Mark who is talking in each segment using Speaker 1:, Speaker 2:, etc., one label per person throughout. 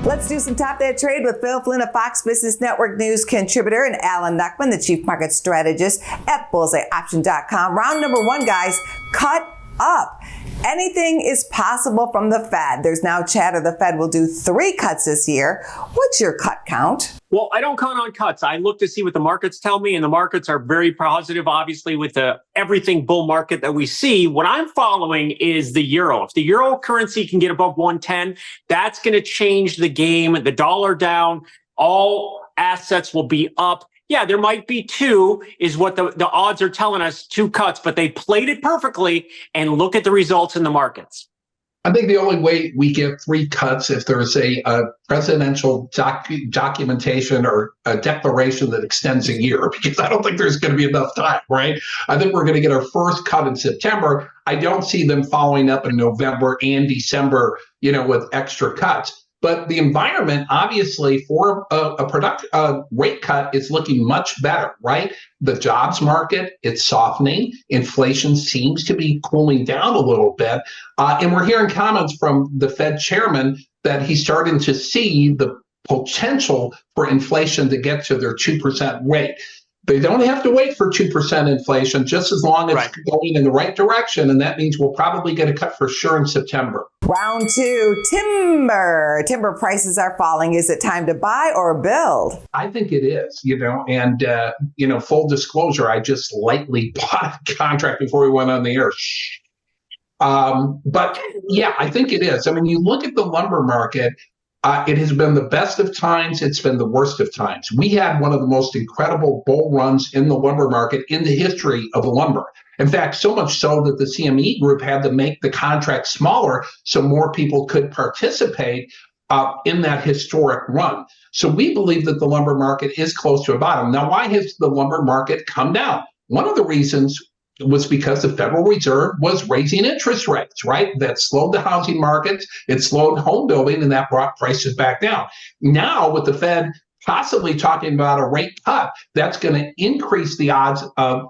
Speaker 1: Let's do some top day trade with Phil Flynn, a Fox Business Network News contributor, and Alan Knuckman, the chief market strategist at bullseyeoption.com. Round number one, guys, cut up. Anything is possible from the Fed. There's now chatter the Fed will do 3 cuts this year. What's your cut count?
Speaker 2: Well, I don't count on cuts. I look to see what the markets tell me, and the markets are very positive, obviously, with the everything bull market that we see. What I'm following is the euro. If the euro currency can get above 110, that's going to change the game. The dollar down, all assets will be up. Yeah, there might be 2 is what the odds are telling us, 2 cuts, but they played it perfectly, and look at the results in the markets.
Speaker 3: I think the only way we get 3 cuts if there's a presidential documentation or a declaration that extends a year, because I don't think there's going to be enough time, right? I think we're going to get our first cut in September. I don't see them following up in November and December, with extra cuts. But the environment, obviously, for a rate cut is looking much better, right? The jobs market, it's softening. Inflation seems to be cooling down a little bit. And we're hearing comments from the Fed chairman that he's starting to see the potential for inflation to get to their 2% rate. They don't have to wait for 2% inflation, just as long as it's going in the right direction. And that means we'll probably get a cut for sure in September.
Speaker 1: Round 2, timber. Timber prices are falling. Is it time to buy or build?
Speaker 3: I think it is, and, full disclosure, I just lightly bought a contract before we went on the air. But yeah, I think it is. I mean, you look at the lumber market. It has been the best of times. It's been the worst of times. We had one of the most incredible bull runs in the lumber market in the history of lumber. In fact, so much so that the CME group had to make the contract smaller so more people could participate in that historic run. So we believe that the lumber market is close to a bottom. Now, why has the lumber market come down? One of the reasons was because the Federal Reserve was raising interest rates, right? That slowed the housing markets, it slowed home building, and that brought prices back down. Now, with the Fed possibly talking about a rate cut, that's going to increase the odds of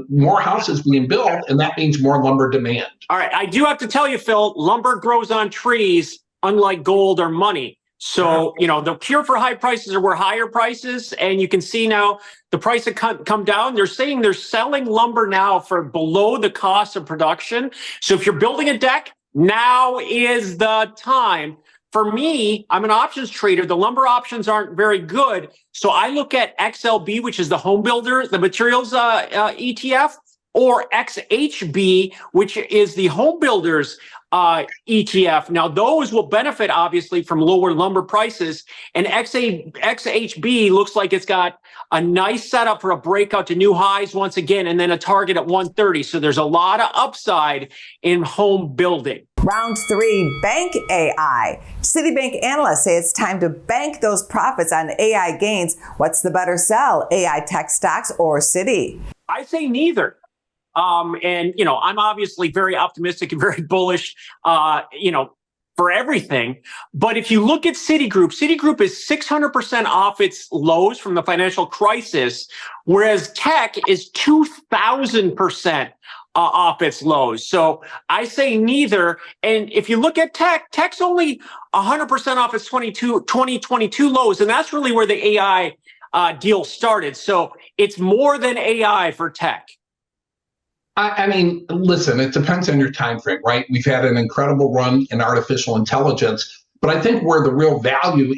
Speaker 3: more houses being built, and that means more lumber demand.
Speaker 2: All right, I do have to tell you, Phil, lumber grows on trees, unlike gold or money. So, the cure for high prices are where higher prices, and you can see now the price have come down. They're saying they're selling lumber now for below the cost of production. So if you're building a deck, now is the time. For me, I'm an options trader. The lumber options aren't very good. So I look at XLB, which is the home builder, the materials ETF, or XHB, which is the home builders ETF. Now, those will benefit, obviously, from lower lumber prices. And XHB looks like it's got a nice setup for a breakout to new highs once again, and then a target at 130. So there's a lot of upside in home building.
Speaker 1: Round 3, bank AI. Citibank analysts say it's time to bank those profits on AI gains. What's the better sell, AI tech stocks or Citi?
Speaker 2: I say neither. I'm obviously very optimistic and very bullish, for everything. But if you look at Citigroup is 600% off its lows from the financial crisis, whereas tech is 2,000% off its lows. So I say neither. And if you look at tech's only 100% off its 2022 lows. And that's really where the AI deal started. So it's more than AI for tech.
Speaker 3: I mean, listen, it depends on your time frame, right? We've had an incredible run in artificial intelligence, but I think where the real value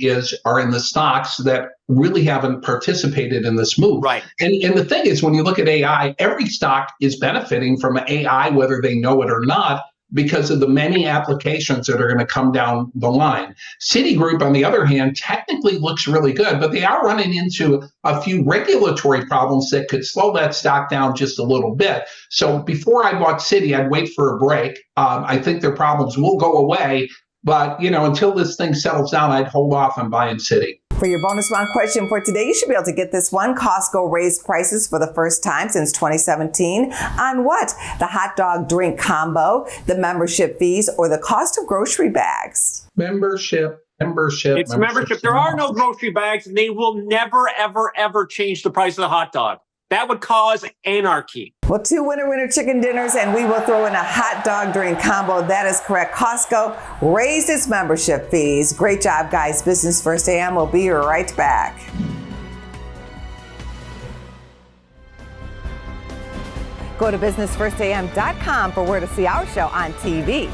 Speaker 3: are in the stocks that really haven't participated in this move.
Speaker 2: Right.
Speaker 3: And the thing is, when you look at AI, every stock is benefiting from AI, whether they know it or not, because of the many applications that are going to come down the line. Citigroup, on the other hand, technically looks really good, but they are running into a few regulatory problems that could slow that stock down just a little bit. So before I bought Citi, I'd wait for a break. I think their problems will go away, but until this thing settles down, I'd hold off on buying Citi.
Speaker 1: For your bonus round question for today, you should be able to get this one. Costco raised prices for the first time since 2017. On what? The hot dog drink combo, the membership fees, or the cost of grocery bags?
Speaker 3: Membership.
Speaker 2: It's membership. There are no grocery bags, and they will never, ever, ever change the price of the hot dog. That would cause anarchy.
Speaker 1: Well, 2 winner chicken dinners, and we will throw in a hot dog during combo. That is correct. Costco raised its membership fees. Great job, guys. Business First AM will be right back. Go to businessfirstam.com for where to see our show on TV.